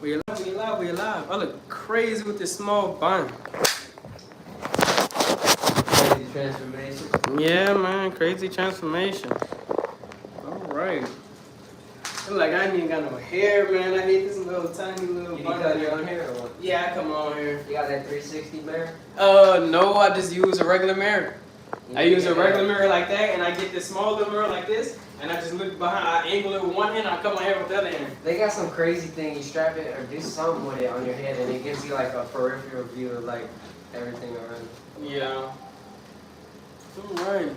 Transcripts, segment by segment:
We alive, we alive, we alive. I look crazy with this small bun. Crazy transformation. Yeah, man, crazy transformation. Alright. Look like I ain't even got no hair, man. I hate this little tiny little You bun. cut your own hair or what? Yeah, I come on here. You got that 360 mirror? No, I just use a regular mirror. I use a regular mirror like that, and I get this small little mirror like this, and I just look behind, I angle it with one hand, I cut my hair with the other hand. They got some crazy thing, you strap it or do something with it on your head, and it gives you like a peripheral view of like everything around you. Yeah. Alright.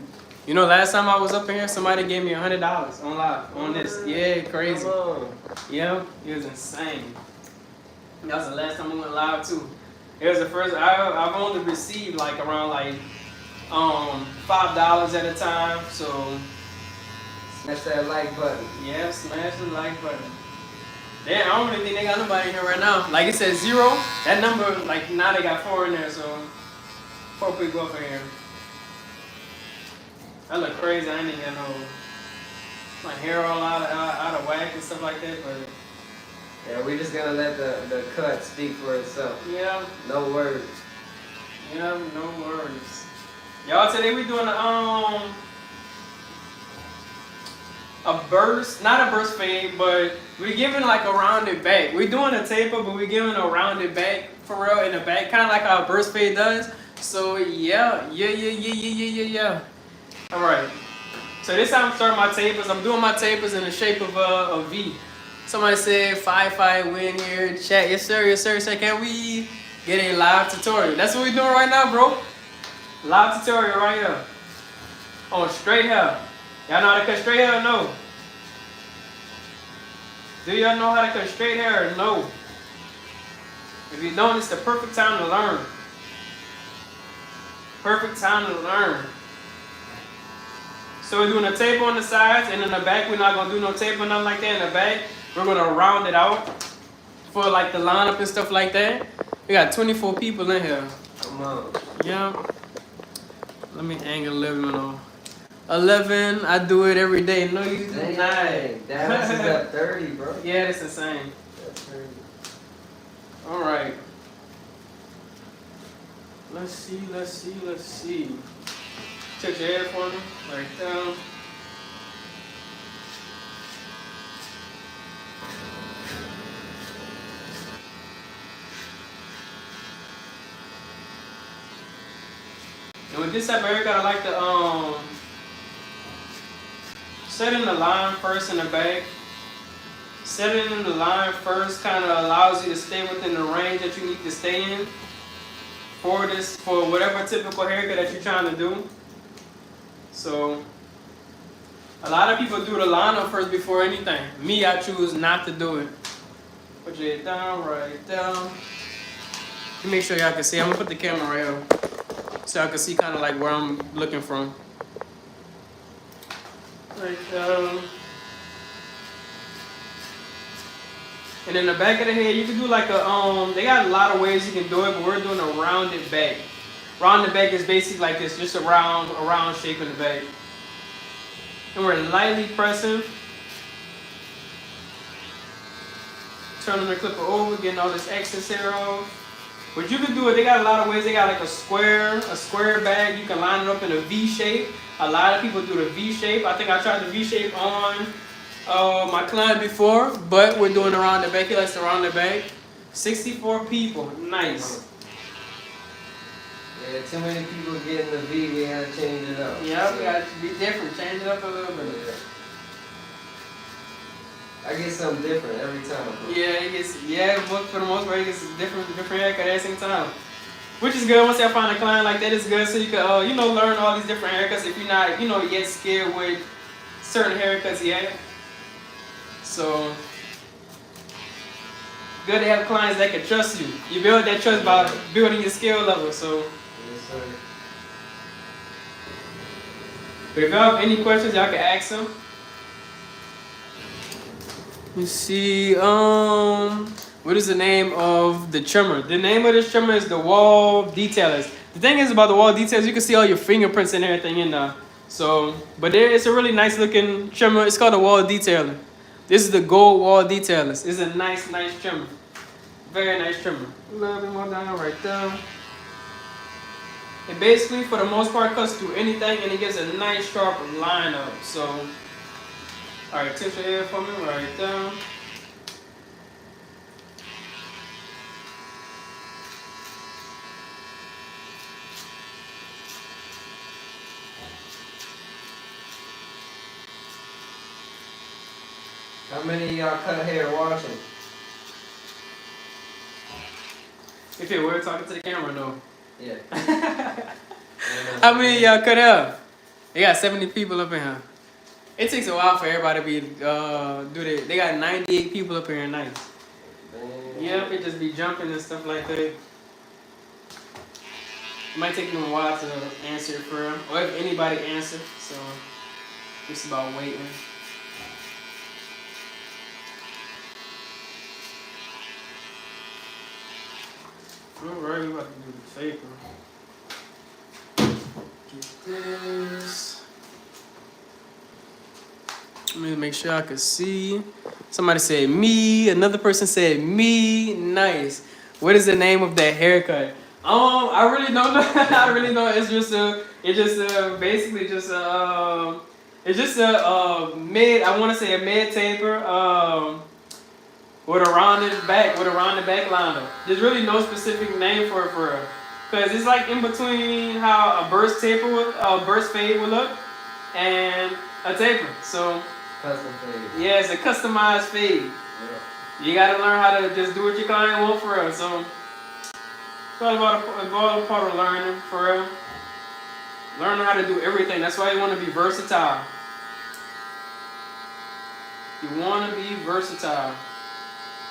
You know, last time I was up in here, somebody gave me $100 on live, on this. Yeah, crazy. Come on. Yeah, it was insane. That was the last time I went live too. It was the first, I've only received like around like $5 at a time, so. Smash that like button. Yeah, smash the like button. Damn, I don't really think they got nobody in here right now. Like it says 0, that number, like now they got 4 in there, so 4 people up in here. I look crazy, I ain't even got no, my hair all out of whack and stuff like that, but. Yeah, we're just gonna let the cut speak for itself. Yeah. No words. Yeah, no worries. Y'all, today we doing a burst, not a burst fade, but we're giving like a rounded back. We're doing a taper, but we're giving a rounded back for real in the back, kind of like how a burst fade does. So yeah. All right. So this time I'm starting my tapers. I'm doing my tapers in the shape of a V. Somebody said 5-5 win here. Chat, yes sir, yes sir. So can we get a live tutorial? That's what we're doing right now, bro. Live tutorial right here. On straight hair. Y'all know how to cut straight hair or no? Do y'all know how to cut straight hair or no? If you don't, it's the perfect time to learn. Perfect time to learn. So we're doing a tape on the sides, and in the back we're not going to do no tape or nothing like that in the back. We're going to round it out for like the lineup and stuff like that. We got 24 people in here. Come on. Yeah. Let me angle 11 on. 11, I do it every day. No, you do 9. Dallas is at 30, bro. Yeah, that's insane. That's 30. Alright. Let's see. Check your head for me. Right down. And with this type of haircut, I like to set in the line first in the back. Set it in the line first kind of allows you to stay within the range that you need to stay in for whatever typical haircut that you're trying to do. So a lot of people do the lineup first before anything. Me, I choose not to do it. Put your head down, right down. Let me make sure y'all can see. I'm gonna put the camera right here so y'all can see kind of like where I'm looking from. Right down. And in the back of the head, you can do like a, they got a lot of ways you can do it, but we're doing a rounded back. Rounded back is basically like this, just a round shape in the back. And we're lightly pressing. Turning the clipper over, getting all this excess hair off. But you can do it, they got a lot of ways. They got like a square bag. You can line it up in a V shape. A lot of people do the V shape. I think I tried the V shape on my client before, but we're doing around the back. He likes to round the back. 64 people, nice. Yeah, too many people getting the V, we had to change it up. Yeah, we got to be different, change it up a little bit. Yeah. I get something different every time. Bro. Yeah, but for the most part, he gets different haircut every single time. Which is good. Once I find a client like that, it's good so you can, learn all these different haircuts if you're not, yet scared with certain haircuts yet. So, good to have clients that can trust you. You build that trust by building your skill level. So, Yes, sir. but if y'all have any questions, y'all can ask them. Let me see. What is the name of the trimmer? The name of this trimmer is the Wall Detailers. The thing is about the Wall Detailers, you can see all your fingerprints and everything in there. So, but it's a really nice looking trimmer. It's called a Wall Detailer. This is the Gold Wall Detailers. It's a nice trimmer. Very nice trimmer. A little bit more down right there. It basically, for the most part, cuts through anything, and it gives a nice sharp line up. So, all right, tip your head for me right there. How many of y'all cut hair watching? If you're weird talking to the camera, no. Yeah. How many of y'all cut hair? They got 70 people up in here. It takes a while for everybody to be do that. They got 98 people up here nice. Yep, it just be jumping and stuff like that. It might take them a while to answer it for them, or if anybody answers. So it's about waiting. Alright, we about to do the paper. Get this. Let me make sure I can see. Somebody said me. Another person said me. Nice. What is the name of that haircut? I really don't know. I really don't. It's just basically just it's just a mid. I want to say a mid taper. With a rounded back liner. There's really no specific name for it, because it's like in between how a burst fade would look, and a taper. So custom fade. Yeah, it's a customized fade. Yeah. You gotta learn how to just do what your client want for real. So it's all about a part of learning for real. Learning how to do everything. That's why you want to be versatile. You want to be versatile.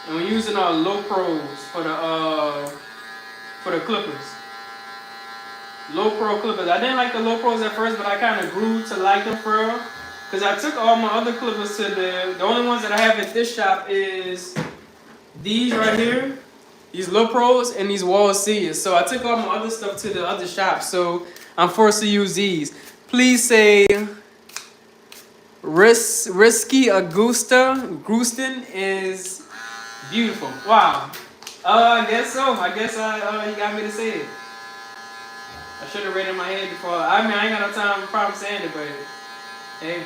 And we're using our low pros for the clippers. Low pro clippers. I didn't like the low pros at first, but I kind of grew to like them for real. Because I took all my other clippers to the only ones that I have at this shop is these right here. These low pros and these wall C's. So I took all my other stuff to the other shop. So I'm forced to use these. Please say Risky Augustin is beautiful. Wow. I guess so. I guess you got me to say it. I should have read it in my head before. I mean, I ain't got no time problem saying it, but hey.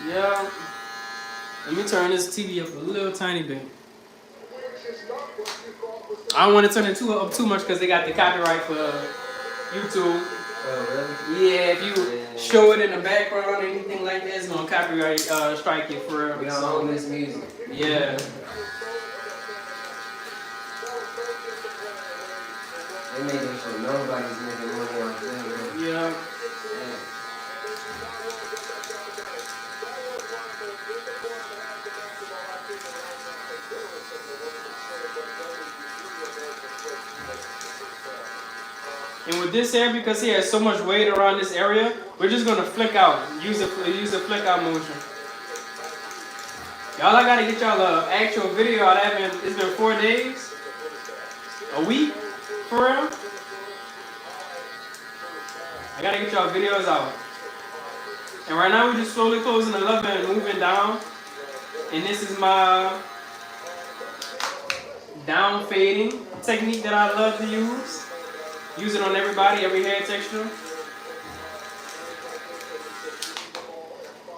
Yeah. Let me turn this TV up a little tiny bit. I don't want to turn it up too much because they got the copyright for YouTube. Oh, really? Yeah, if you show it in the background or anything like that, it's gonna copyright strike you for real. We don't own this music. Yeah. They're making sure nobody's making money on film. Yeah. And with this hair, because he has so much weight around this area, we're just gonna flick out. Use the flick out motion. Y'all, I gotta get y'all an actual video out of it. It's been 4 days, a week, for real. I gotta get y'all videos out. And right now we're just slowly closing the lever and moving down. And this is my down fading technique that I love to use. Use it on everybody, every hair texture.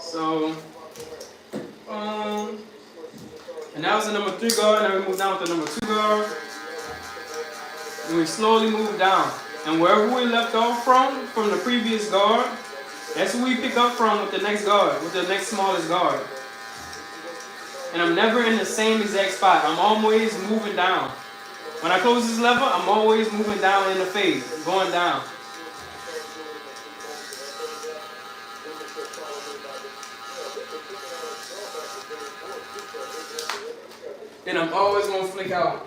So, and that was the number 3 guard. Now we move down with the number 2 guard. And we slowly move down. And wherever we left off from the previous guard, that's who we pick up from with the next guard, with the next smallest guard. And I'm never in the same exact spot. I'm always moving down. When I close this lever, I'm always moving down in the fade, going down. Then I'm always going to flick out.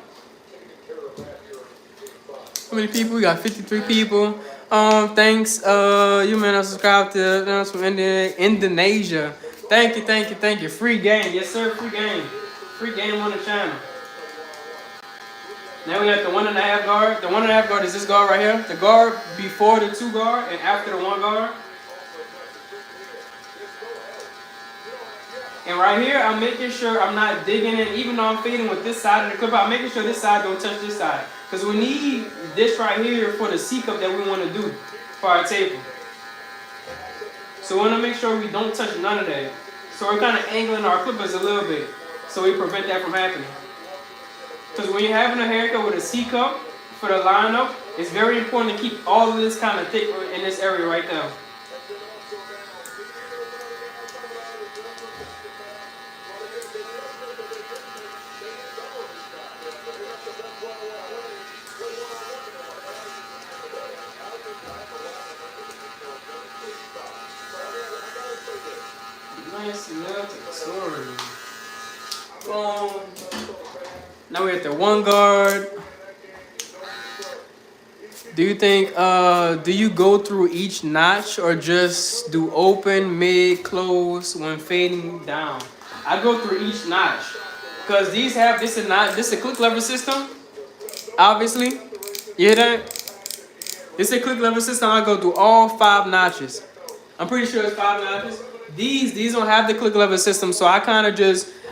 How many people? We got 53 people. Thanks. You may not subscribe to us from Indonesia. Thank you. Free game. Yes, sir, free game. Free game on the channel. Now we got the 1.5 guard. The 1.5 guard is this guard right here. The guard before the 2 guard and after the 1 guard. And right here, I'm making sure I'm not digging in, even though I'm fading with this side of the clipper, I'm making sure this side don't touch this side. Because we need this right here for the C-cup that we want to do for our taper. So we want to make sure we don't touch none of that. So we're kind of angling our clippers a little bit so we prevent that from happening. Because when you're having a haircut with a C-cup for the lineup, it's very important to keep all of this kind of thick in this area right there. Nice little story. Boom. Now we're at the one guard. Do you think, do you go through each notch or just do open, mid, close when fading down? I go through each notch because these have this is a click lever system. Obviously, you hear that? This is a click lever system. I go through all 5 notches. I'm pretty sure it's 5 notches. These don't have the click lever system, so I kind of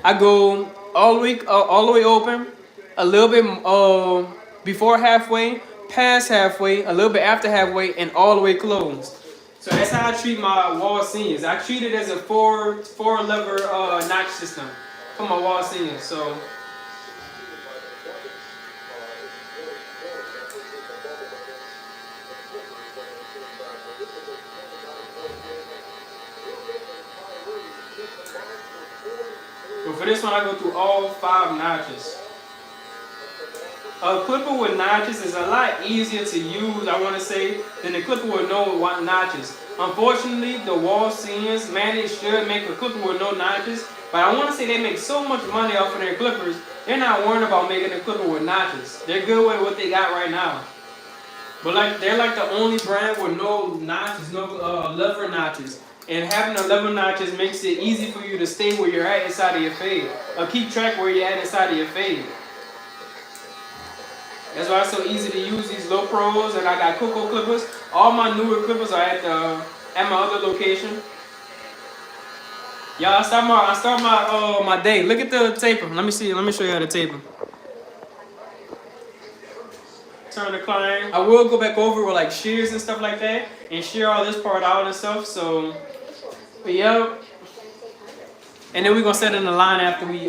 I go all the way open, a little bit before halfway, past halfway, a little bit after halfway, and all the way closed. So that's how I treat my wall seams. I treat it as a four lever notch system for my wall seams. So. But for this one, I go through all 5 notches. A clipper with notches is a lot easier to use, I want to say, than a clipper with no notches. Unfortunately, the wall seams, man, they should make a clipper with no notches. But I want to say they make so much money off of their clippers, they're not worried about making a clipper with notches. They're good with what they got right now. But they're like the only brand with no notches, no lever notches. And having the lever notches makes it easy for you to stay where you're at inside of your fade. Or keep track where you're at inside of your fade. That's why it's so easy to use these low pros, and I got Coco clippers. All my newer clippers are at my other location. Y'all, I start my day. Look at the taper. Let me see. Let me show you how to taper. Turn the client. I will go back over with like shears and stuff like that, and shear all this part out and stuff. So, but yeah. And then we're gonna set in the line after we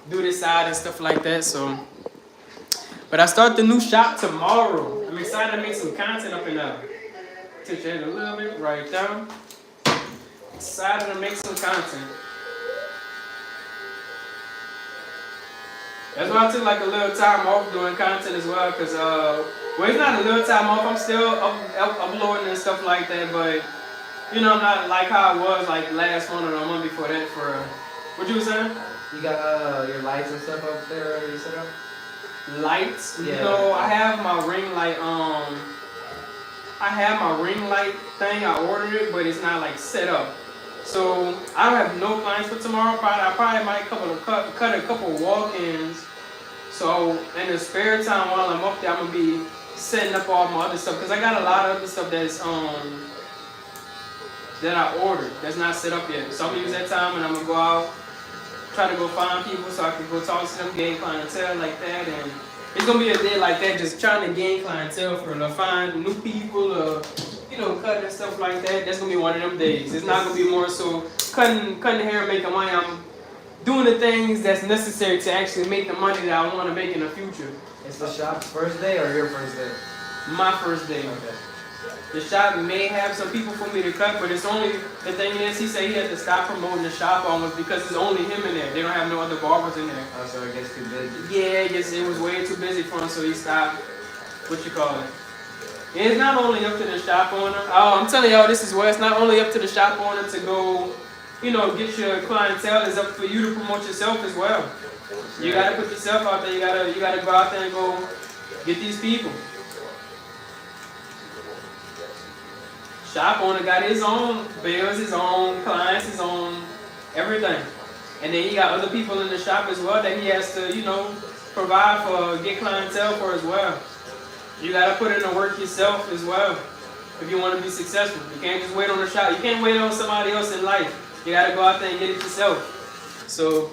do this side and stuff like that. So. But I start the new shop tomorrow. I'm excited to make some content up in there. Touch that a little bit right down. Excited to make some content. That's why I took like a little time off doing content as well. Cause well, it's not a little time off. I'm still uploading and stuff like that. But you know, not like how I was like last month or the month before that. For what you was saying? You got your lights and stuff up there already set up? Lights, yeah. You know, I have my ring light. I have my ring light thing. I ordered it, but it's not like set up. So I don't have no plans for tomorrow. I probably might cut a couple walk-ins. So in the spare time while I'm up there, I'm gonna be setting up all my other stuff because I got a lot of other stuff that's that I ordered that's not set up yet. So I'm gonna use that time and I'm gonna go out. Try to go find people so I can go talk to them, gain clientele like that, and it's gonna be a day like that, just trying to gain clientele for to find new people, you know, cutting and stuff like that. That's gonna be one of them days. It's not gonna be more so cutting hair and making money. I'm doing the things that's necessary to actually make the money that I want to make in the future. It's the shop's first day or your first day? My first day. Okay. The shop may have some people for me to cut, but it's only, the thing is, he said he had to stop promoting the shop almost because it's only him in there. They don't have no other barbers in there. Oh, so it gets too busy? Yeah, it was way too busy for him, so he stopped, what you call it. And it's not only up to the shop owner. I'm telling y'all, this is where it's not only up to the shop owner to go, you know, get your clientele. It's up for you to promote yourself as well. You gotta put yourself out there. You gotta go out there and go get these people. Shop owner got his own bills, his own clients, his own everything. And then he got other people in the shop as well that he has to, you know, provide for, get clientele for as well. You gotta put in the work yourself as well if you want to be successful. You can't just wait on the shop. You can't wait on somebody else in life. You gotta go out there and get it yourself. So,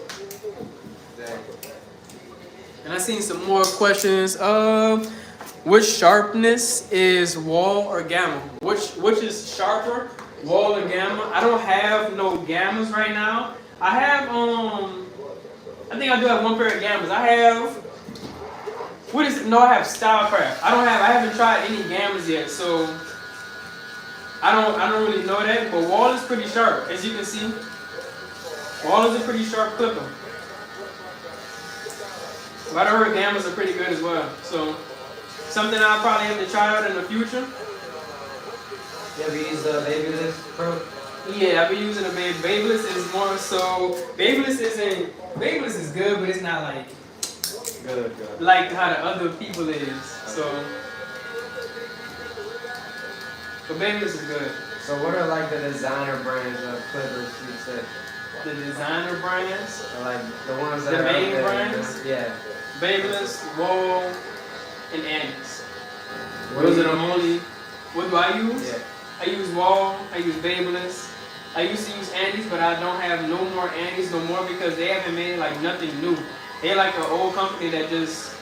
and I seen some more questions. Which sharpness is wall or gamma? Which is sharper, wall or gamma? I don't have no gammas right now. I have I think I do have one pair of gammas. I have what is it? No, I have Stylecraft. I haven't tried any gammas yet, so I don't really know that. But wall is pretty sharp, as you can see. Wall is a pretty sharp clipper. But I heard gammas are pretty good as well. So something I'll probably have to try out in the future. Yeah, we use the Babyliss Pro. Yeah, I've been using the Babyliss is more so Babyliss is good, but it's not like Good. like how the other people is. So but Babyliss is good. So what are like the designer brands of clippers you said? The designer brands, Or like the ones that the are main out there, brands, Yeah. Babyliss, Wall, and Annie's. What Those do are the you- only. What do I use? Yeah. I use Wall. I use Babyliss. I used to use Annie's, but I don't have no more Annie's no more because they haven't made like nothing new. They're like an old company that just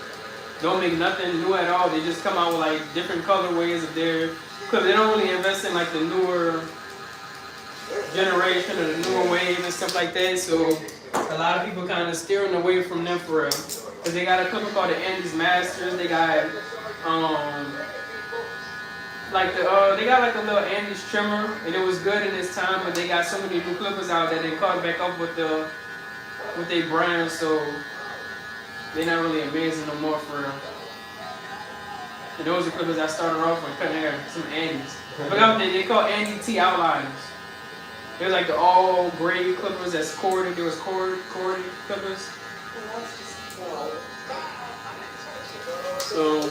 don't make nothing new at all. They just come out with like different colorways of their clip. They don't really invest in like the newer generation or the newer wave and stuff like that. So a lot of people kind of steering away from them for real. Cause they got a clipper called the Andes Masters. They got they got like a little Andes trimmer, and it was good in this time. But they got so many new clippers out that they caught back up with their brand. So they're not really amazing no more for real. And those are clippers I started off with cutting hair, some Andes. But they call Andy T outliners. They're like the all gray clippers that's corded. There was corded clippers. So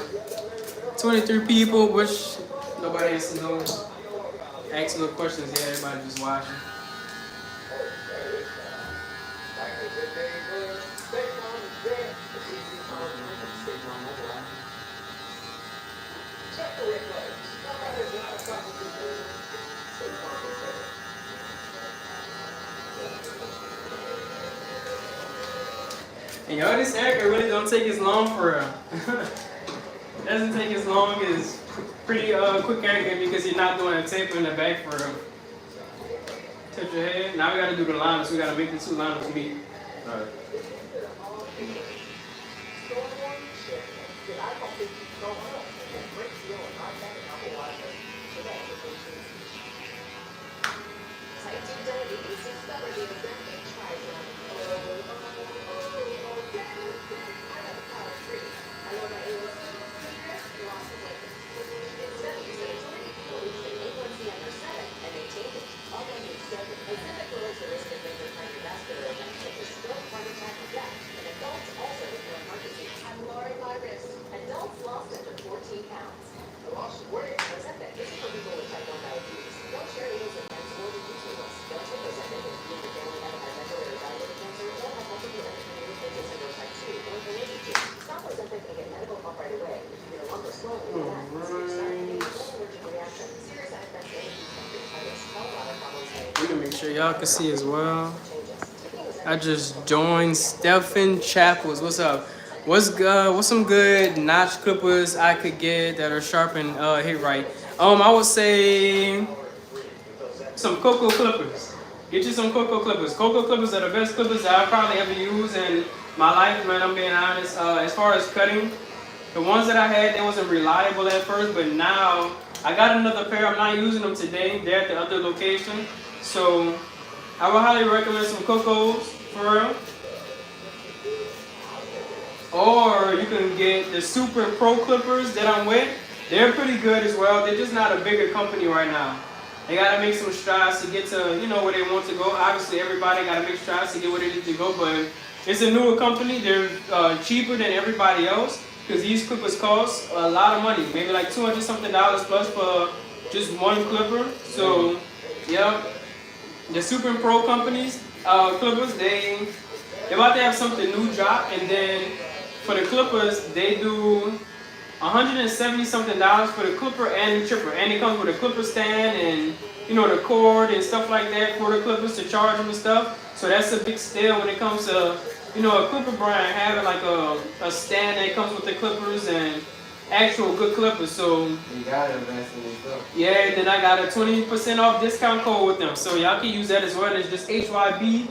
23 people, which nobody answered no asking no questions yet. Everybody just watching. And yo, this haircut really don't take as long for real. It doesn't take as long as pretty quick haircut because you're not doing a taper in the back for real. Touch your head. Now we gotta do the liners. We gotta make the two liners meet. Alright. We can make sure y'all can see as well. I just joined Stephen Chappels. What's up? What's some good notch clippers I could get that are sharp and hit right? I would say some Cocoa clippers. Get you some Cocoa clippers. Cocoa clippers are the best clippers that I've probably ever used in my life, man. I'm being honest. As far as cutting, the ones that I had, they wasn't reliable at first, but now I got another pair. I'm not using them today. They're at the other location. So I would highly recommend some Cocos for real. Or you can get the Super Pro clippers that I'm with. They're pretty good as well. They're just not a bigger company right now. They gotta make some strides to get to where they want to go. Obviously, everybody gotta make strides to get where they need to go. But it's a newer company. They're cheaper than everybody else because these clippers cost a lot of money. Maybe like $200 something plus for just one clipper. So, yeah, the Super Pro companies clippers they're about to have something new drop, and then for the clippers they do $170 something for the clipper and the chipper, and it comes with a clipper stand and you know, the cord and stuff like that, quarter clippers to charge them and stuff. So that's a big steal when it comes to, you know, a clipper brand having like a stand that comes with the clippers and actual good clippers. So you gotta invest in yourself. yeah, then I got a 20% off discount code with them. So y'all can use that as well. It's just HYB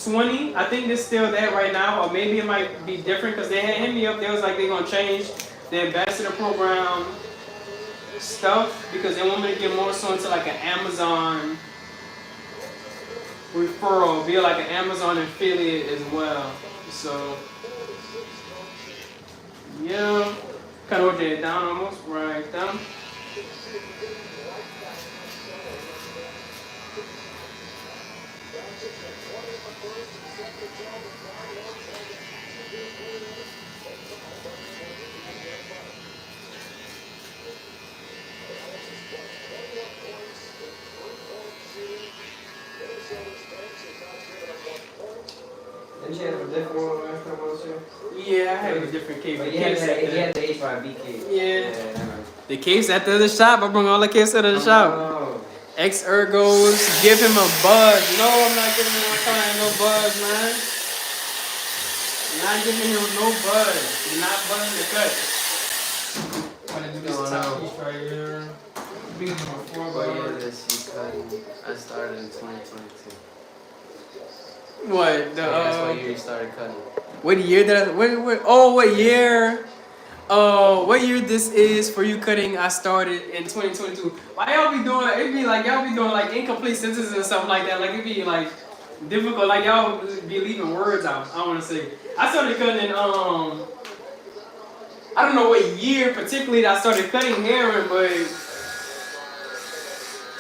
20. I think it's still there right now, or maybe it might be different because they had hit me up. They was like they're gonna change the ambassador program stuff because they want me to get more so into like an Amazon referral, be like an Amazon affiliate as well. So yeah, kind of rotate it down almost right down. Didn't you have a different one last time I was here? Yeah, I have a different case. But you had the HYB case. Yeah. The case at the other shop. I bring all the case at the shop. Oh. Ex-ergos, give him a buzz. No, I'm not giving him no buzz, man. Not giving him no buzz. You're not buzzing the cut. I'm gonna do this top piece right here. What year is he cutting? I started in 2022. What? That's what year you started cutting. What year did I? What year? What year this is for you cutting? I started in 2022. Why y'all be doing? It be like y'all be doing like incomplete sentences or something like that. Like it be like difficult. Like y'all be leaving words out. I want to say. I started cutting in I don't know what year particularly that I started cutting hair in, but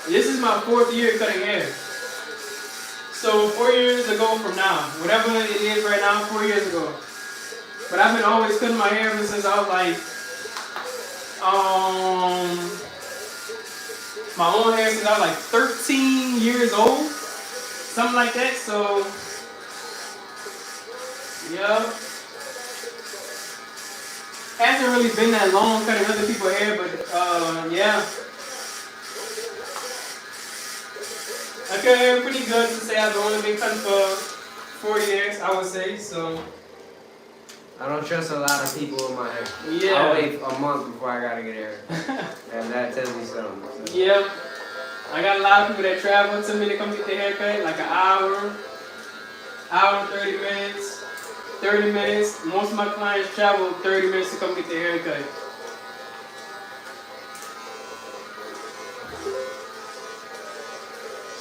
this is my 4th year cutting hair. So 4 years ago from now, whatever it is right now, 4 years ago. But I've been always cutting my hair ever since I was like, my own hair since I was like 13 years old, something like that. So, yeah. Hasn't really been that long cutting other people's hair, but yeah. Okay, pretty good to say I've only been cutting for 4 years, I would say, so. I don't trust a lot of people with my hair. Yeah. I'll wait a month before I gotta get hair. And that tells me something. So. Yep. I got a lot of people that travel to me to come get their haircut, like an hour and 30 minutes, 30 minutes. Most of my clients travel 30 minutes to come get their haircut.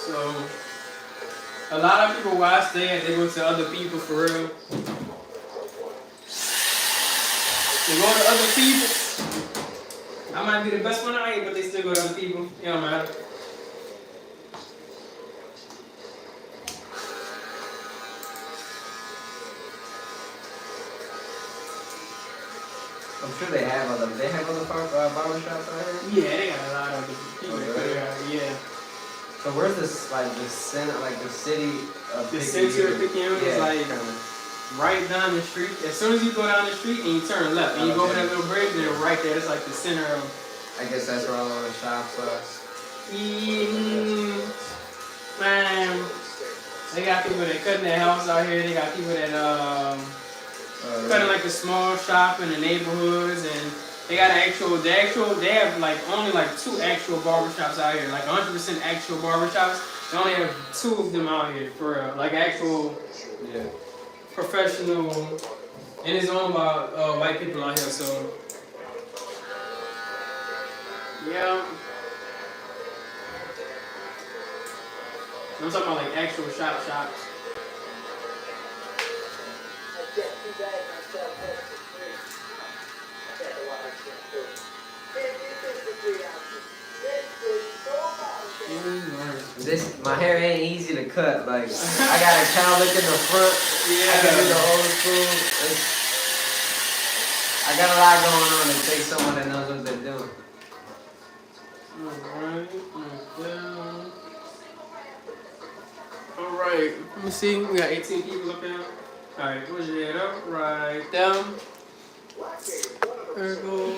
So, a lot of people where I stay at, they go to other people for real. They go to other people. I might be the best one out here, but they still go to other people. It don't matter. I'm sure they have other barber shops out here? Yeah, they got a lot of people that cut hair. Yeah. So where's this, like, the center, like, the city of The center of Picayune is like kinda. right down the street. As soon as you go down the street and you turn left and you go over that little bridge, then right there, it's like the center of. I guess that's where all the shops are. Man, they got people that cutting their house out here. They got people that cutting like the small shop in the neighborhoods, and they got they have like only like 2 actual barbershops out here, like 100% actual barbershops. They only have 2 of them out here for real, like actual professional, and it's owned by white people out here. So yeah, I'm talking about like actual shops. My hair ain't easy to cut. Like, I got a cowlick in the front. I got the old school. I got a lot going on. It takes someone that knows what they're doing. Alright, let me see. We got 18 people up there. Alright, push your head up, right down. Ergo.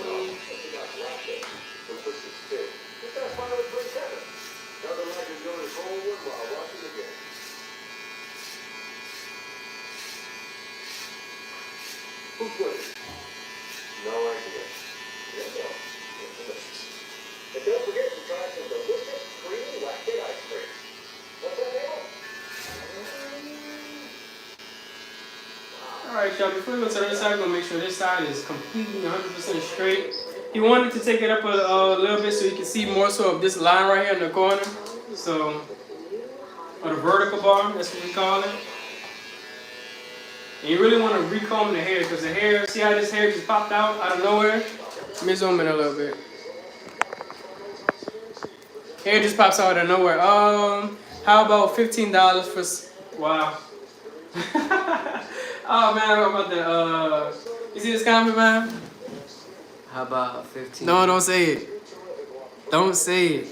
Alright, y'all, before we go to the other side, we're going to make sure this side is completely 100% straight. He wanted to take it up a little bit so you can see more so of this line right here in the corner. So, or the vertical bar, that's what we call it. And you really want to recomb the hair because the hair, see how this hair just popped out of nowhere? Let me zoom in a little bit. Hair just pops out of nowhere. How about $15 for, wow. Oh man, I'm about to, you see this comment, man? How about 15? No, don't say it. Don't say it.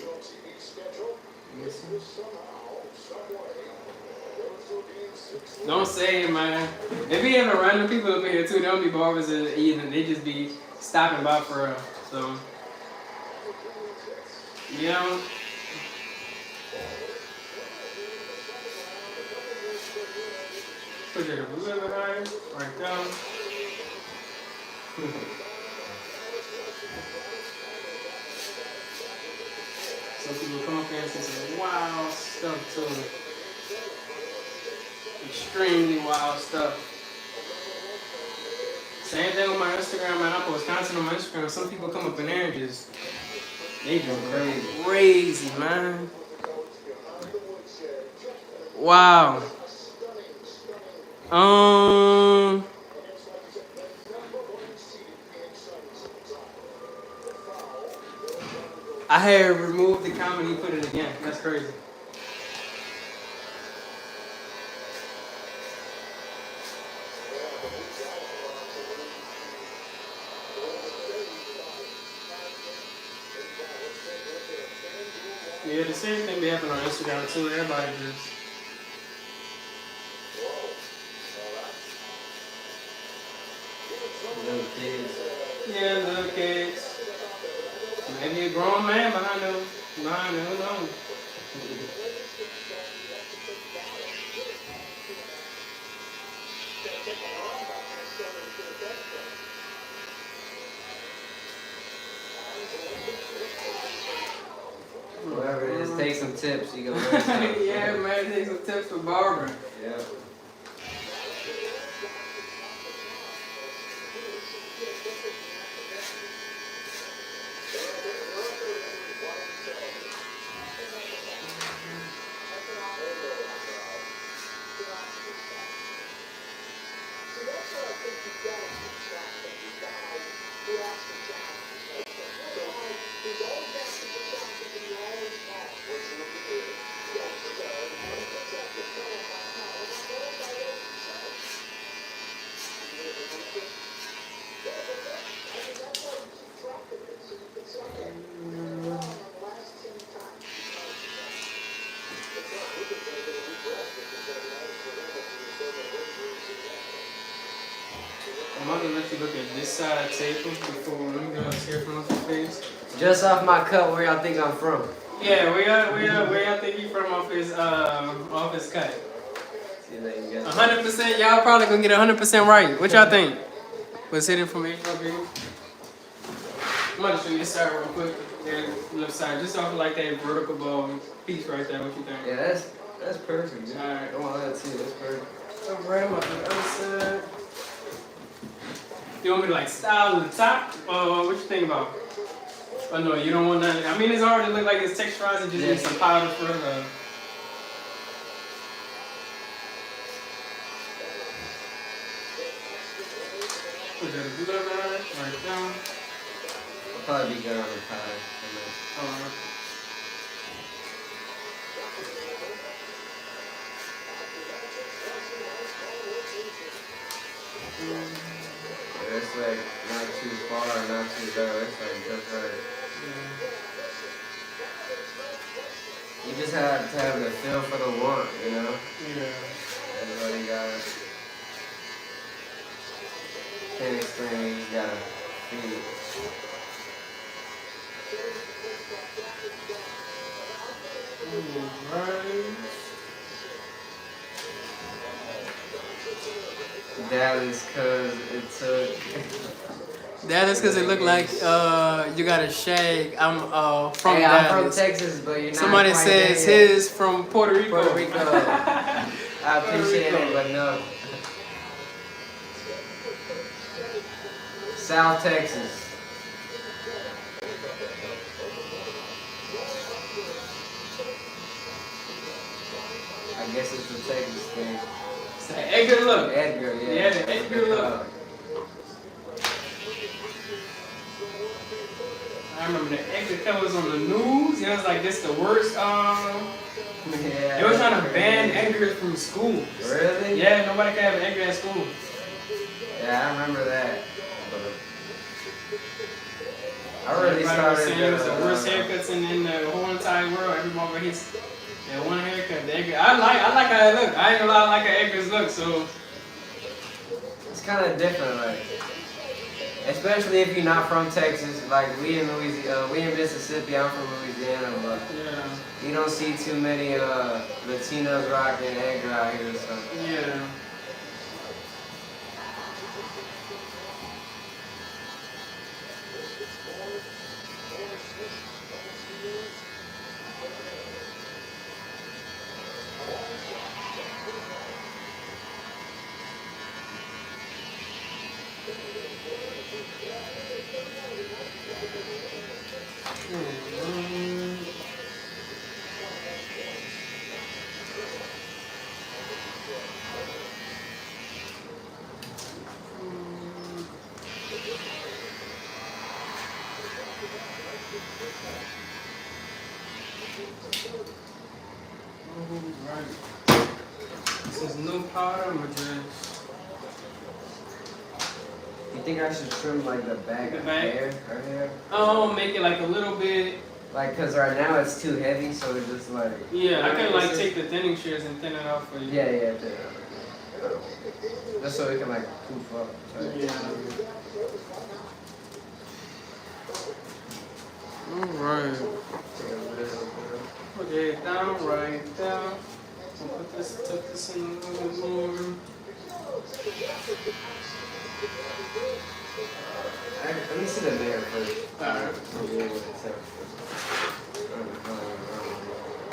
Don't say it, man. They be having random people up in here too. They don't be barbers either. They just be stopping by for real. So, yeah. Push it a little bit higher, right down. Some people come up here and say some wild stuff too. Extremely wild stuff. Same thing on my Instagram, man. I post content on my Instagram. Some people come up in there and just, they go crazy, man. Wow. I had removed the comment, he put it again. That's crazy. Yeah, the same thing be happening on Instagram too. Everybody just. Little kids. Yeah, little kids. Maybe a grown man behind them, who knows? Whatever it is, take some tips. You can learn something. Yeah, man, take some tips from Barber. Yeah. I'm gonna let you look at this side table before we go hear from us face. Just off my cut, where y'all think I'm from? Yeah, where y'all think you from off his cut? 100%, y'all probably gonna get 100% right. What y'all think? What's hidden from HYB? I'm gonna show you this side real quick. There, left side, just off like that vertical ball piece right there. What you think? Yeah, that's perfect. All right. I want that too. That's perfect. Alright, I'm on the other side. You want me to like style the top? What you think about? Oh no, you don't want that. I mean, it's already look like it's texturized. It just needs some powder for the. Put that a little bit on it, right down. I'll probably be good on the powder. Alright. It's like not too far, not too low. It's like just right. Yeah. You just have to have the feel for the want, you know? Yeah. That's all you gotta. Can't explain, you just gotta feel it. Alright. Dallas, cause it took. Dallas, because it looked like you got a shag. I'm from Hey, I'm from Dallas. Texas, but you're not. Somebody quite says there yet. his from Puerto Rico. Puerto Rico. I appreciate it, but no. South Texas. I guess it's the Texas thing. Say Edgar look. Edgar, yeah. Yeah, the Edgar look. I remember the Edgar covers on the news. It was like this the worst. Yeah, They were trying to ban Edgar from school. Really? Yeah, nobody can have an Edgar at school. Yeah, I remember that. I really Everybody was started. saying it was the worst haircuts in the whole entire world. Everybody but his that one haircut. The Edgar. I like how it look. I ain't gonna lie, I like how Edgar's look. So It's kind of different, like, especially if you're not from Texas. Like we in Louisiana, we in Mississippi. I'm from Louisiana, but yeah, you don't see too many Latinos rocking Edgar out here. So yeah. Right. This is new powder, my dress. you think I should trim like the back The of back? hair right here? Make it like a little bit. Like, cause right now it's too heavy, so it's just like. Yeah, I can like take the thinning shears and thin it out for you. Yeah, yeah, just so it can like poof up. Yeah. Alright. Okay, down, right, down. I'll tuck this in a little bit more. Let me see the mirror first. Alright.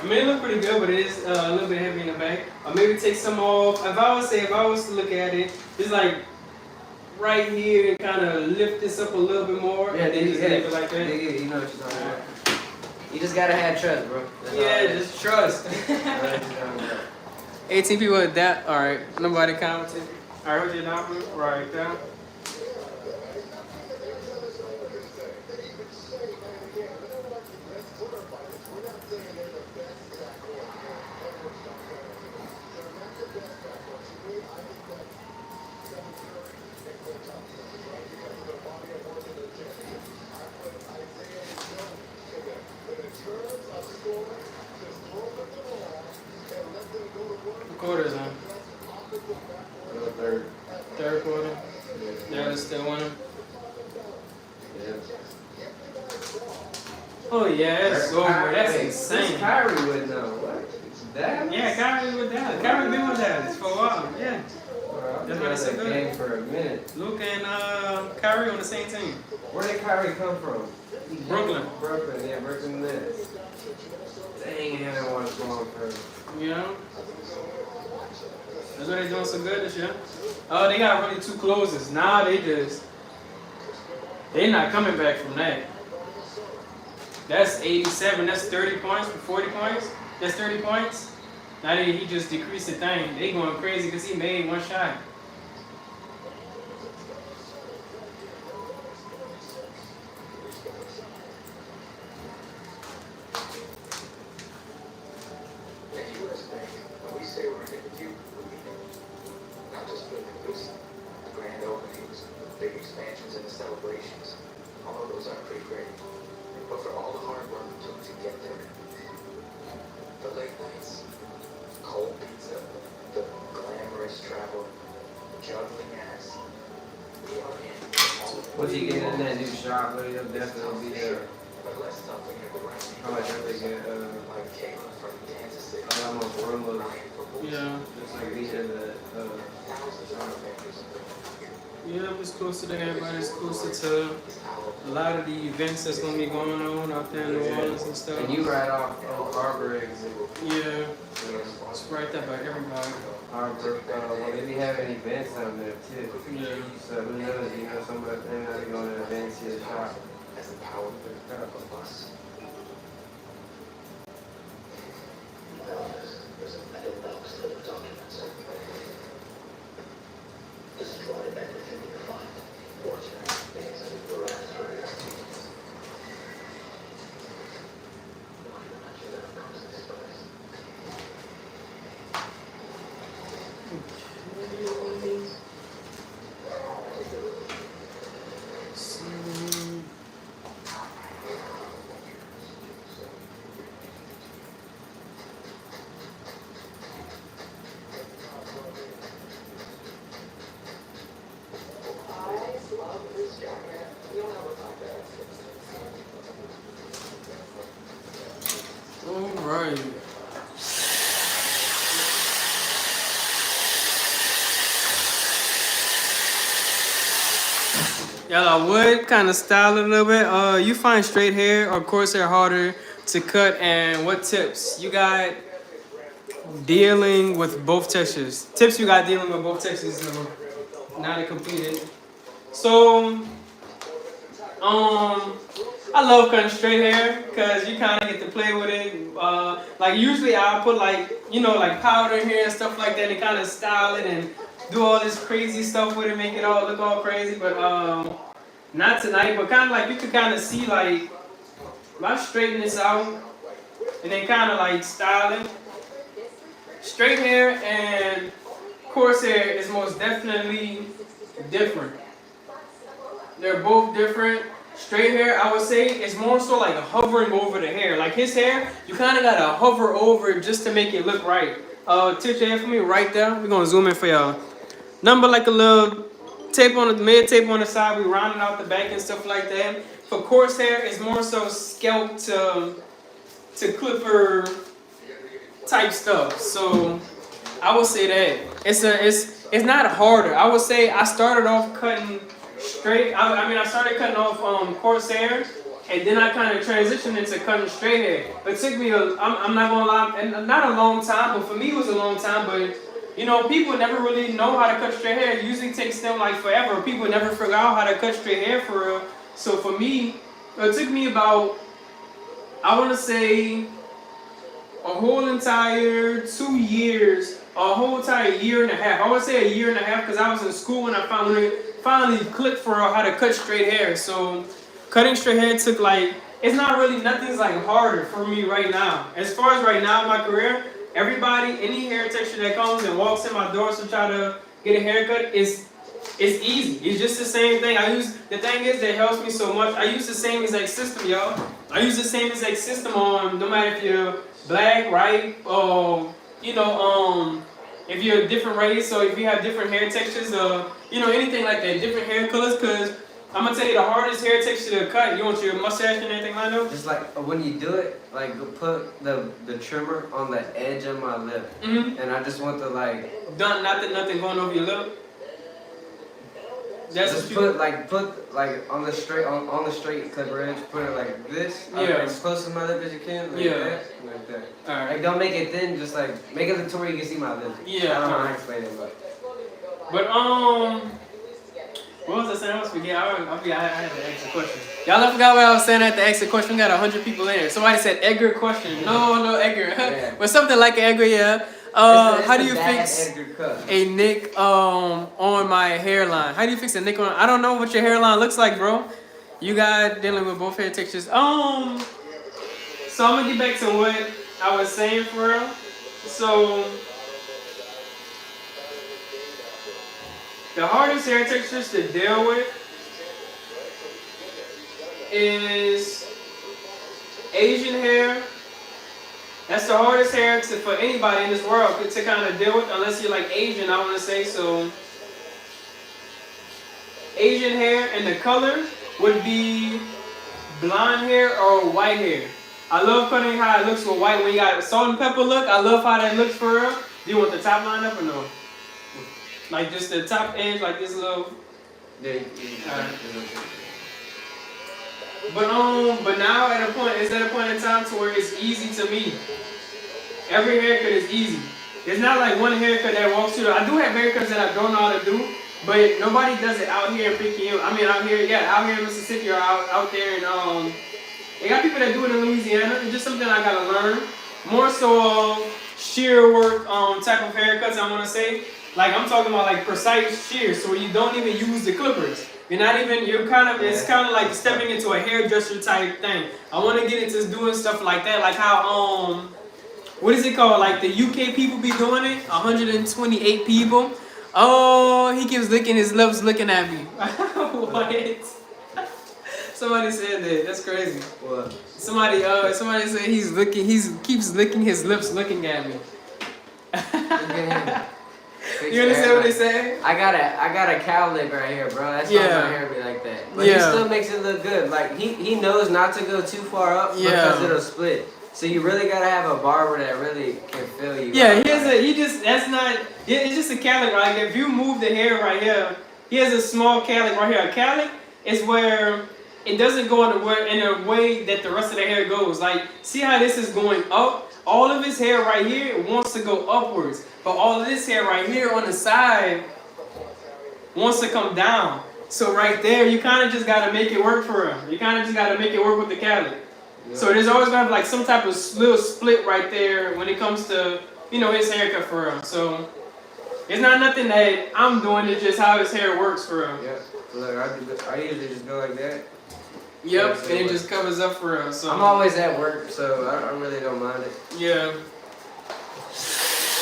I I mean, it look pretty good, but it is a little bit heavy in the back. Or maybe take some off. If I was to look at it, it's like right here and kind of lift this up a little bit more. Yeah, and then just leave it like that. You know what you're talking about. You just gotta have trust, bro. That's all Yeah, it is. just trust. 18 people at that. All right, nobody commented. All right, hold your down, right down. Quarters, huh? Third quarter. Yeah, it's still winning. Yeah. Oh yeah, it's over. That's insane. Kyrie would know. What? That? Yeah, Kyrie with that. Kyrie been with that for a while. Yeah. That's what I said. Game for a minute. Luke and Kyrie on the same team. Where did Kyrie come from? Brooklyn. Brooklyn, yeah, Brooklyn Nets. Dang, I haven't watched long for. You know? That's why they're doing so good this year. Oh, they got really two closers. Now they're not coming back from that. That's 87. That's 30 points for 40 points. That's 30 points. Now he just decreased the thing. They going crazy because he made one shot. Once you get in that new shop, it'll definitely be there. I like really good. I'm on Roomba. Yeah. Just like these are the. Yeah, it's closer to everybody. It's closer to a lot of the events that's gonna be going on out there in New Orleans and stuff. And you right off Barber exit. Yeah. It's right there by everybody. Barber. Well, they be having events down there too. Yeah. So who knows? You know, somebody they might be going to events here to shop. Alright. Y'all, I would kind of style it a little bit. You find straight hair or coarse hair harder to cut, and what tips you got dealing with both textures? Tips you got dealing with both textures now they completed. So, I love cutting straight hair because you kind of get to play with it. Like usually I'll put like, you know, like powder in here and stuff like that and kind of style it and do all this crazy stuff with it, make it all look all crazy. But not tonight, but kind of like you can kind of see like, if I straighten this out and then kind of like style it. Straight hair and coarse hair is most definitely different. They're both different. Straight hair, I would say, is more so like hovering over the hair. Like his hair, you kind of gotta hover over it just to make it look right. Tip your hair for me right there. We're gonna zoom in for y'all. Number like a little tape on the mid tape on the side. We rounding out the back and stuff like that. For coarse hair, it's more so scalp to clipper type stuff. So I would say that it's not harder. I would say I started off cutting straight. I started cutting off coarse hair, and then I kind of transitioned into cutting straight hair. But it took me I'm not gonna lie, and not a long time, but for me it was a long time. But you know, people never really know how to cut straight hair. It usually takes them like forever. People never figure out how to cut straight hair for real. So for me, it took me about, I want to say, a whole entire 2 years, a whole entire year and a half. I would say a year and a half because I was in school when I finally clicked for how to cut straight hair. So cutting straight hair took like, it's not really, nothing's like harder for me right now. As far as right now in my career, everybody, any hair texture that comes and walks in my door to try to get a haircut, it's easy. It's just the same thing. The thing is that helps me so much. I use the same exact system, y'all. I use the same exact system on, no matter if you're black, right, you know, if you're a different race, so if you have different hair textures, you know, anything like that, different hair colors, because I'm going to tell you the hardest hair texture to cut, you want your mustache and everything lined up? Just like when you do it, like put the trimmer on the edge of my lip. Mm-hmm. And I just want the like... Nothing going over your lip? That's just put like on the straight clipper edge, put it like this, as close to my lip as you can, like that, like that. All right. Like don't make it thin, just like make it to where you can see my lip. Yeah. I don't know how to explain it, but what was I saying? I was forgetting. I had to ask a question. Y'all, I forgot what I was saying. I had to ask a question. We got 100 people in here. Somebody said Edgar question. No Edgar. Yeah. But something like Edgar, yeah. How do you fix a nick on my hairline? How do you fix a nick on? I don't know what your hairline looks like, bro. You got dealing with both hair textures. So I'm gonna get back to what I was saying for real. So the hardest hair textures to deal with is Asian hair. That's the hardest hair for anybody in this world to kind of deal with, unless you're like Asian, I want to say. So Asian hair, and the color would be blonde hair or white hair? I love cutting how it looks with white. When you got a salt and pepper look, I love how that looks for real. Do you want the top line up or no? Like just the top edge, like this little. Yeah. But now at a point, it's at a point in time to where it's easy to me. Every haircut is easy. It's not like one haircut that walks through. I do have haircuts that I don't know how to do, but nobody does it out here in PKM. I mean, out here in Mississippi or out there in they got people that do it in Louisiana. It's just something I gotta learn. More so shear work type of haircuts, I wanna say. Like I'm talking about like precise shear, so you don't even use the clippers. It's kind of like stepping into a hairdresser type thing. I want to get into doing stuff like that, like how what is it called? Like the UK people be doing it. 128 people. Oh, he keeps licking his lips, looking at me. What? Somebody said that. That's crazy. What? Somebody said he keeps licking his lips, looking at me. You understand what they say? I got a cow lip right here, bro. That's why my hair be like that. But he still makes it look good. Like he knows not to go too far up because it'll split. So you really gotta have a barber that really can feel you. Yeah, it's just a cowlick. Like if you move the hair right here, he has a small cowlick right here. A cowlick is where it doesn't go in a way that the rest of the hair goes. Like see how this is going up? All of his hair right here wants to go upwards. But all of this hair right here on the side wants to come down. So right there, you kind of just got to make it work for him. You kind of just got to make it work with the cowlick. Yeah. So there's always going to be like some type of little split right there when it comes to, his haircut for him. So it's not nothing that I'm doing. It's just how his hair works for him. Yeah. Look, I usually just go like that. Yep, and it just covers up for him. So I'm always at work, so I really don't mind it. Yeah.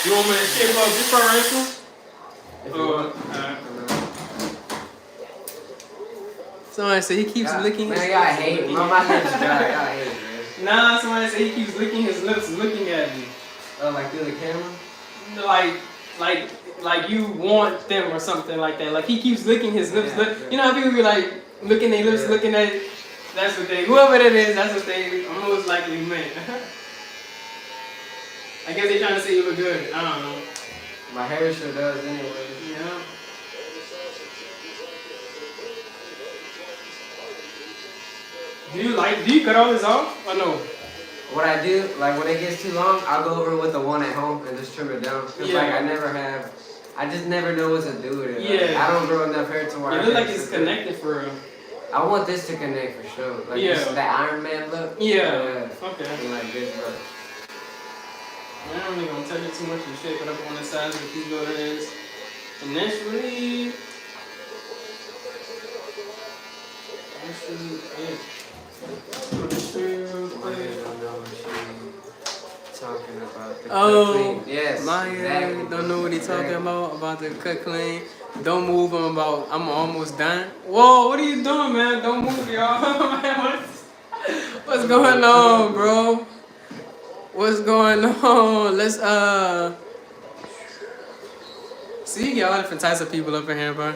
You want me to shape up this part right here? If you want. Alright. Somebody said he keeps licking his lips. Man, I hate it. My lips dry. I hate it, man. Nah, somebody said he keeps licking his lips looking at me. Oh, like through the camera? Like you want them or something like that. Like he keeps licking his lips. You know how people be like licking their lips, looking at it? That's what whoever it is, that's what they most likely meant. I guess they're trying to say you look good. I don't know. My hair sure does anyway. Yeah. Do you cut all this off or no? What I do, like when it gets too long, I'll go over with the one at home and just trim it down. Cause like I just never know what to do with it. Like, I don't grow enough hair to where it look like it's connected for real. I want this to connect for sure. Like that Iron Man look. Yeah. Okay. And like this look. I don't really gonna touch it too much and shape it up on the sides of the piece what it is. Initially, it. Talking about the cut clean. Yes, exactly. Don't know what he's talking about the cut clean. Don't move. I'm almost done. Whoa, what are you doing, man? Don't move, y'all. What's going on, bro? What's going on? Let's see, you get all different types of people up in here, bro.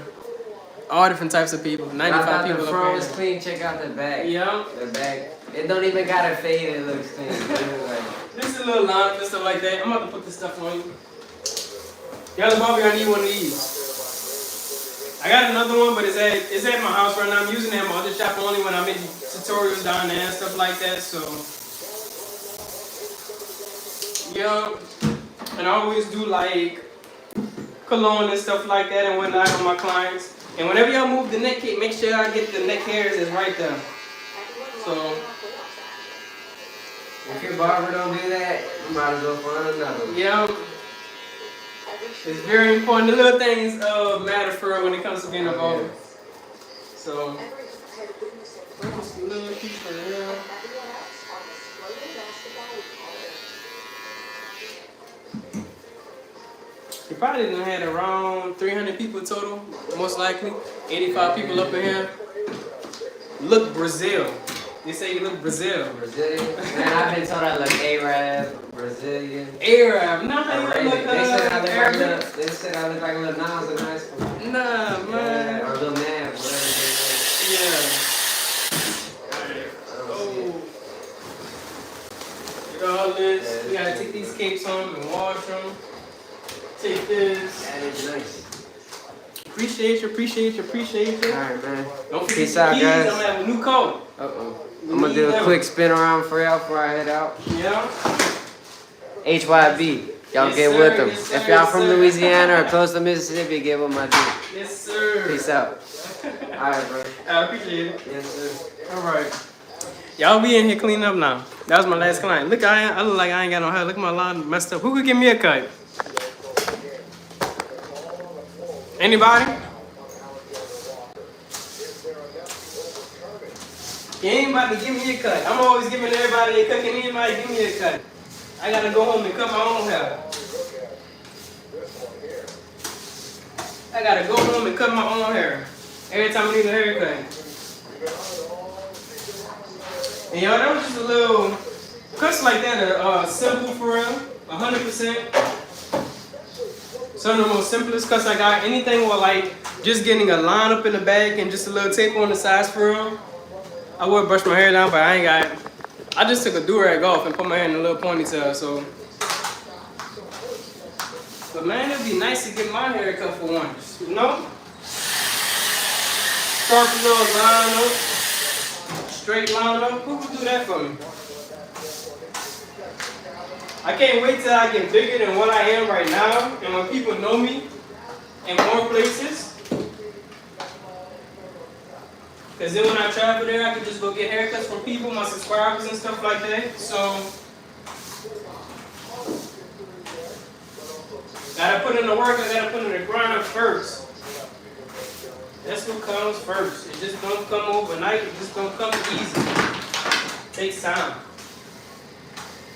All different types of people. 95 people up in here. The front is clean. Check out the back. Yeah. The back. It don't even got a fade. It looks clean. This is a little line and stuff like that. I'm about to put this stuff on you. Y'all, Bobby, I need one of these. I got another one, but it's at my house right now. I'm using it at my other shop only when I'm in tutorials down there and stuff like that. So, yeah. And I always do like cologne and stuff like that and whatnot on my clients. And whenever y'all move the neck, make sure I get the neck hairs is right there. So. If your barber don't do that, you might as well find another one. Yeah. It's very important. The little things matter for when it comes to being a barber. So, just a little piece right here. You probably done had around 300 people total, most likely. 85 people up in here. Look Brazil. They say you look Brazil. Brazilian? Man, I've been told I look Arab, Brazilian. Arab? Nah, you look Arabic. They said I look like a little Nas in high school. Nah, man. Yeah, or a little man, whatever. Yeah. capes on and wash them. Take this. That is nice. Appreciate you. Alright, man. Don't forget Peace the out, keys. guys. I'm gonna have a new coat. I'm gonna do a quick spin around for y'all before I head out. Yeah. HYB. Y'all Yes, get sir. with them. Yes, sir. If y'all Yes, from sir. Louisiana or close to Mississippi, give them my dude. Yes, sir. Peace out. Alright, bro. I appreciate it. Yes, sir. Alright. Y'all be in here cleaning up now. That was my last client. Look, I look like I ain't got no hair. Look at my line messed up. Who could give me a cut? Anybody? You ain't about to give me a cut. I'm always giving everybody a cut. Can anybody give me a cut? I gotta go home and cut my own hair. I gotta go home and cut my own hair. Every time I need a haircut. And y'all, that was just a little cuts like that are simple for real. 100%. Some of the most simplest cuts I got. Anything with like just getting a line up in the back and just a little tape on the sides for real. I would brush my hair down, but I ain't got it. I just took a do-rag off and put my hair in a little ponytail, so. But man, it'd be nice to get my hair cut for once, you know? Sharp little line up, straight line up. Who would do that for me? I can't wait till I get bigger than what I am right now, and when people know me in more places. Because then when I travel there, I can just go get haircuts from people, my subscribers and stuff like that. So, gotta put in the work, I gotta put in the grind first. That's what comes first. It just don't come overnight, it just don't come easy. It takes time.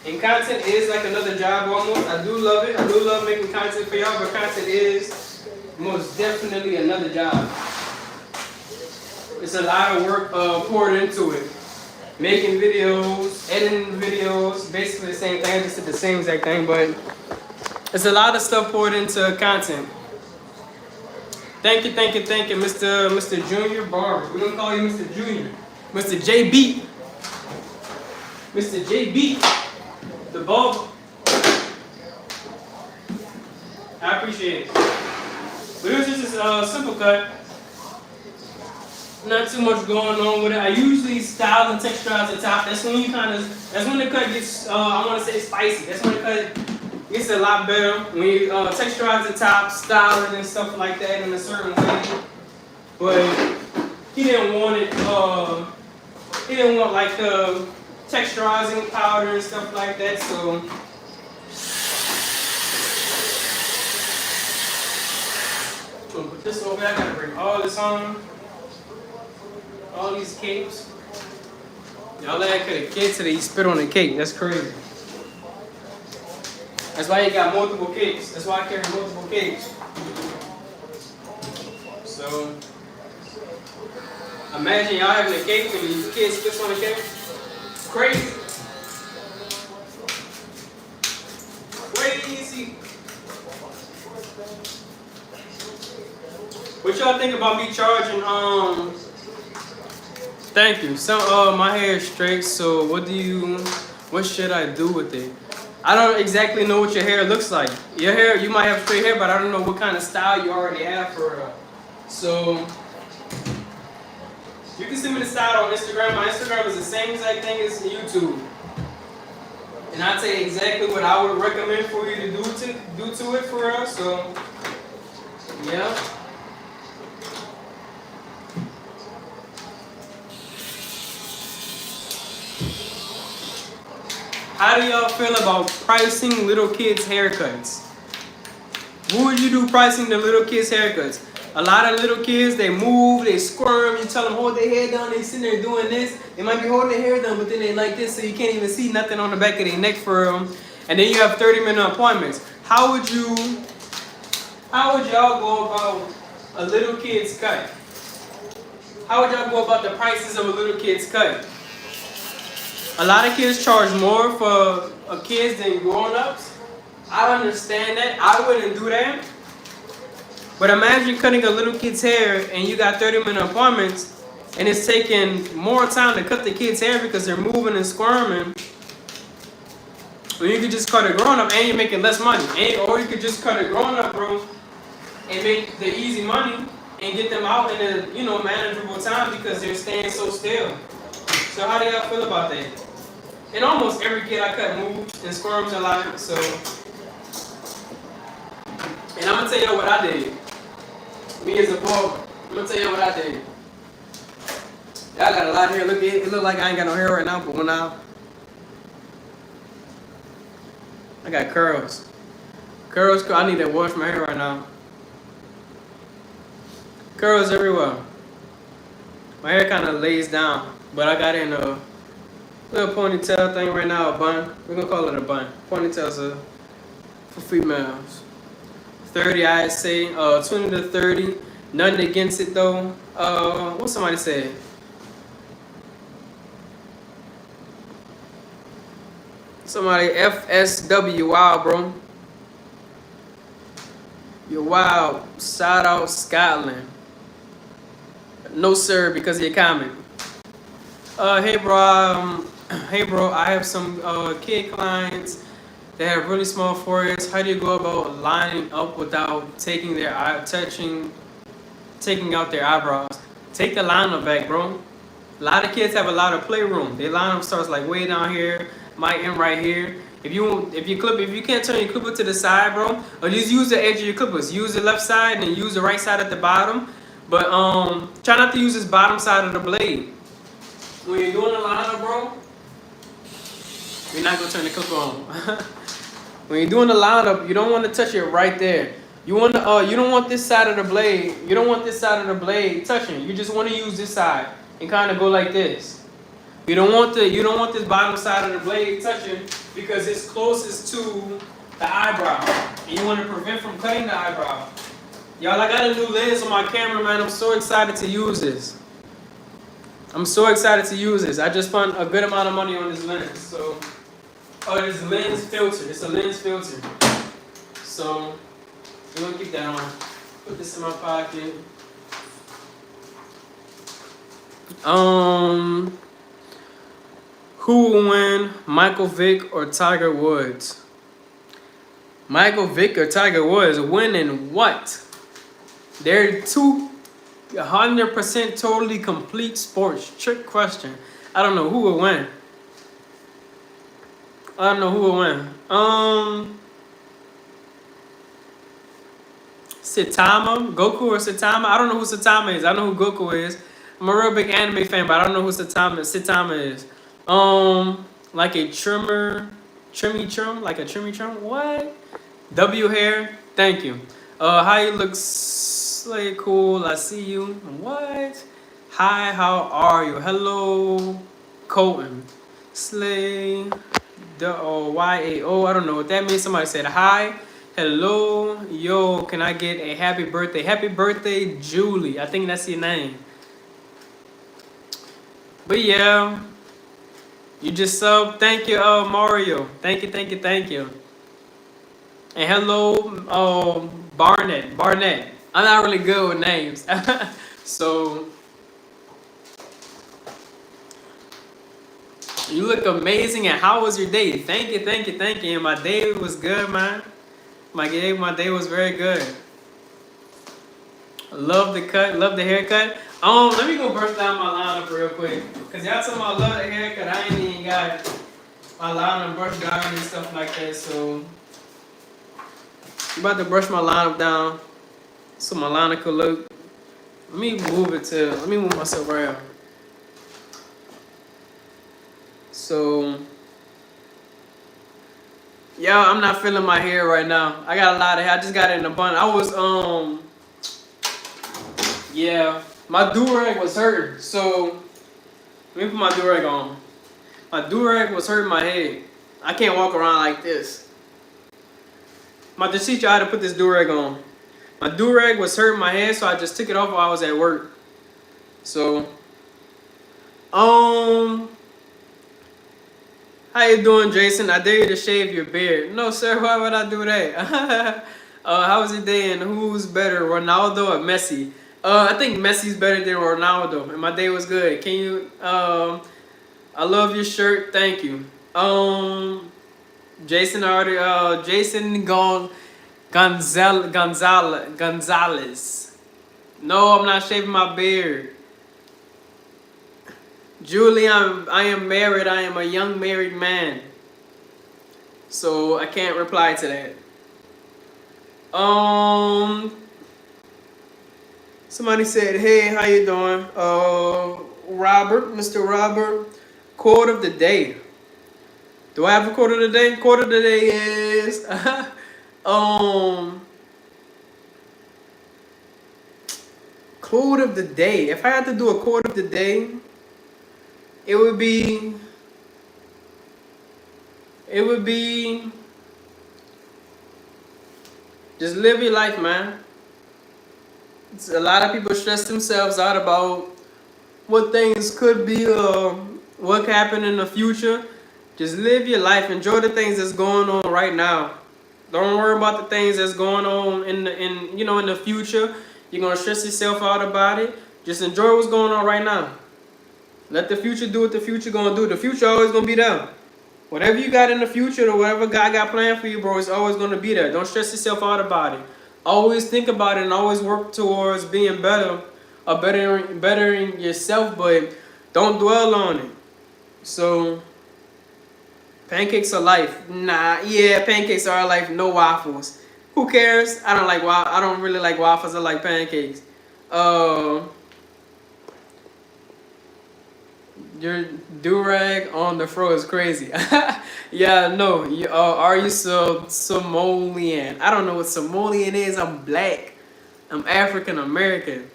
And content is like another job almost. I do love it. I do love making content for y'all, but content is most definitely another job. It's a lot of work poured into it. Making videos, editing videos, basically the same thing. I just did the same exact thing, but it's a lot of stuff poured into content. Thank you, Mr. Junior Barber. We're gonna call you Mr. Junior. Mr. JB. Mr. JB, the Barber. I appreciate it. But it was just a simple cut. Not too much going on with it. I usually style and texturize the top. That's when that's when the cut gets, I want to say spicy. That's when the cut gets a lot better. When you texturize the top, style it and stuff like that in a certain way. But he didn't want it, he didn't want like the texturizing powder and stuff like that, so. I'm gonna put this over there. I gotta bring all this on. All these capes. Y'all let that a kid today, he spit on the cake. That's crazy. That's why you got multiple capes. That's why I carry multiple capes. So, imagine y'all having a cake and your kid spits on the cake. It's crazy. Crazy. What y'all think about me charging, Thank you. So, my hair is straight, so what should I do with it? I don't exactly know what your hair looks like. Your hair, you might have straight hair, but I don't know what kind of style you already have for it. So, you can send me the style on Instagram. My Instagram is the same exact thing as YouTube. And I'll tell you exactly what I would recommend for you to do to it for us. So, yeah. How do y'all feel about pricing little kids' haircuts? What would you do pricing the little kids' haircuts? A lot of little kids, they move, they squirm, you tell them hold their hair down, they sitting there doing this. They might be holding their hair down, but then they like this, so you can't even see nothing on the back of their neck for them. And then you have 30-minute appointments. How would y'all go about a little kid's cut? How would y'all go about the prices of a little kid's cut? A lot of kids charge more for kids than grown-ups. I understand that. I wouldn't do that. But imagine cutting a little kid's hair and you got 30-minute appointments and it's taking more time to cut the kid's hair because they're moving and squirming. Or you could just cut it growing up and you're making less money. Or you could just cut it growing up, bro, and make the easy money and get them out in a, you know, manageable time because they're staying so still. So how do y'all feel about that? And almost every kid I cut moves and squirms a lot, so. And I'm gonna tell you what I did. Me as a barber, I'm gonna tell you what I did. Y'all got a lot of hair. Look, it look like I ain't got no hair right now, but when I got curls. Curls, I need to wash my hair right now. Curls everywhere. My hair kind of lays down, but I got in a little ponytail thing right now, a bun. We're gonna call it a bun. Ponytails for females. 30, I'd say, 20 to 30. Nothing against it though. What somebody said? Somebody FSW, wow, bro. You're wild. Shout out Scotland. No sir, because of your comment. Hey bro, I have some kid clients that have really small foreheads. How do you go about lining up without taking out their eyebrows? Take the liner back, bro. A lot of kids have a lot of playroom. Their line up starts like way down here, might end right here. If you can't turn your clipper to the side, bro, or just use the edge of your clippers. Use the left side and use the right side at the bottom. But try not to use this bottom side of the blade. When you're doing the liner, bro, you're not gonna turn the clipper on. When you're doing the lineup, you don't want to touch it right there. You want to, you don't want this side of the blade. You don't want this side of the blade touching. You just want to use this side and kind of go like this. You don't want this bottom side of the blade touching because it's closest to the eyebrow. And you want to prevent from cutting the eyebrow. Y'all, I got a new lens on my camera, man. I'm so excited to use this. I just spent a good amount of money on this lens. So, this lens filter. It's a lens filter. So, I'm gonna keep that on. Put this in my pocket. Who will win, Michael Vick or Tiger Woods? Michael Vick or Tiger Woods winning what? They're 100% totally complete sports. Trick question. I don't know who will win. Saitama, Goku or Saitama? I don't know who Saitama is. I know who Goku is. I'm a real big anime fan, but I don't know who Saitama is. Like a trimmy trim? What? W hair? Thank you. How you look slay cool, I see you. What? Hi, how are you? Hello, Colton. Slay, YAO, I don't know what that means. Somebody said hi. Hello, yo, can I get a happy birthday? Happy birthday, Julie. I think that's your name. But yeah, you just sub. Thank you, Mario. Thank you. And hello, Barnett. I'm not really good with names. So, you look amazing. And how was your day? Thank you. And my day was good, man. My day was very good. Love the cut, love the haircut. Let me go brush down my lineup real quick. Cause y'all talking about love the haircut. I ain't even got my lineup brushed down and stuff like that. So I'm about to brush my lineup down so my lineup could look. Let me move myself around. So yeah, I'm not feeling my hair right now. I got a lot of hair. I just got it in a bun. Yeah, my do-rag was hurting. So let me put my do-rag on. My do-rag was hurting my head. I can't walk around like this. My teacher had to put this do-rag on. My do-rag was hurting my head, so I just took it off while I was at work. So, how you doing, Jason? I dare you to shave your beard. No, sir. Why would I do that? How was your day? And who's better, Ronaldo or Messi? I think Messi's better than Ronaldo. And my day was good. Can you? I love your shirt. Thank you. Jason already. Jason Gonzalez. No, I'm not shaving my beard. Julie, I am married. I am a young married man. So I can't reply to that. Somebody said, "Hey, how you doing?" Robert, Mr. Robert. Quote of the day. Do I have a quote of the day? Quote of the day is, quote of the day. If I had to do a quote of the day, it would be. Just live your life, man. A lot of people stress themselves out about what things could be, what could happen in the future. Just live your life. Enjoy the things that's going on right now. Don't worry about the things that's going on in the future. You're gonna stress yourself out about it. Just enjoy what's going on right now. Let the future do what the future gonna do. The future always gonna be there. Whatever you got in the future or whatever God got planned for you, bro, it's always gonna be there. Don't stress yourself out about it. Always think about it and always work towards being better or bettering yourself, but don't dwell on it. So pancakes are life. Nah, yeah, pancakes are life. No waffles. Who cares? I don't really like waffles. I like pancakes. Your do-rag on the fro is crazy. Yeah, no. Are you Somalian? I don't know what Somalian is. I'm black. I'm African American.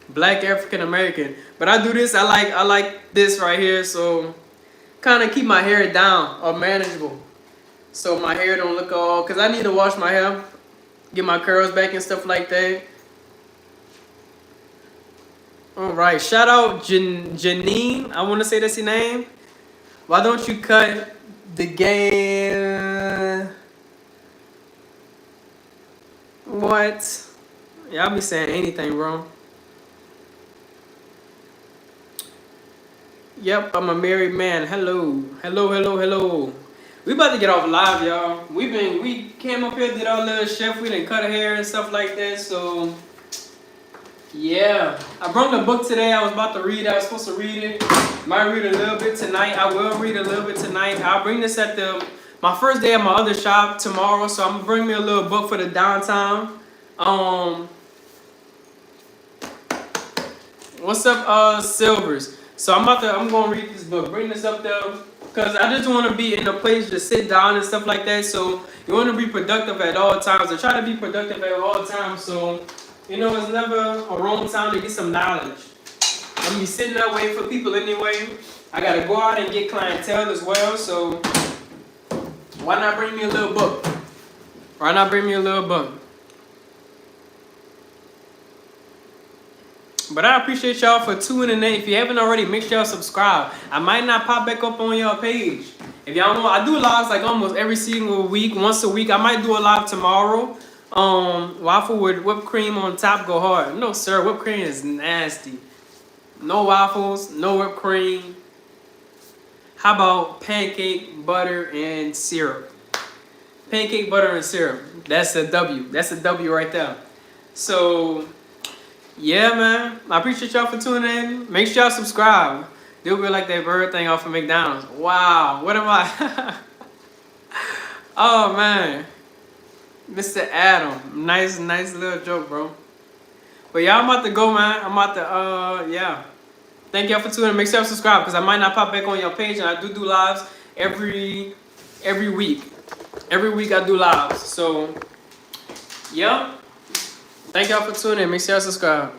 Black African American. But I do this. I like this right here. So kind of keep my hair down or manageable. So my hair don't look all. Because I need to wash my hair. Get my curls back and stuff like that. Alright, shout out Janine. I want to say that's your name. Why don't you cut the game? What? Y'all be saying anything, bro. Yep, I'm a married man. Hello. We about to get off live, y'all. We came up here, did our little chef. We didn't cut hair and stuff like that, so... Yeah, I brought the book today. I was about to read. I was supposed to read it. Might read a little bit tonight. I will read a little bit tonight. I'll bring this at my first day at my other shop tomorrow. So I'm gonna bring me a little book for the downtown. What's up, Silvers? So I'm gonna read this book. Bring this up there because I just want to be in a place to sit down and stuff like that. So you want to be productive at all times. I try to be productive at all times. So. You know, it's never a wrong time to get some knowledge. I'm gonna be sitting that way for people anyway. I gotta go out and get clientele as well, so why not bring me a little book? Why not bring me a little book? But I appreciate y'all for tuning in. If you haven't already, make sure y'all subscribe. I might not pop back up on y'all page. If y'all want, I do lives like almost every single week, once a week. I might do a live tomorrow. Waffle with whipped cream on top go hard. No, sir, whipped cream is nasty. No waffles, no whipped cream. How about pancake, butter, and syrup? Pancake, butter, and syrup. That's a W. That's a W right there. So, yeah, man. I appreciate y'all for tuning in. Make sure y'all subscribe. Do be like that bird thing off of McDonald's. Wow, what am I? Oh, man. Mr. Adam, nice little joke, bro. But yeah, I'm about to go, man. I'm about to, yeah. Thank y'all for tuning in. Make sure you subscribe because I might not pop back on your page, and I do lives every week. Every week I do lives. So, yeah. Thank y'all for tuning in. Make sure you subscribe.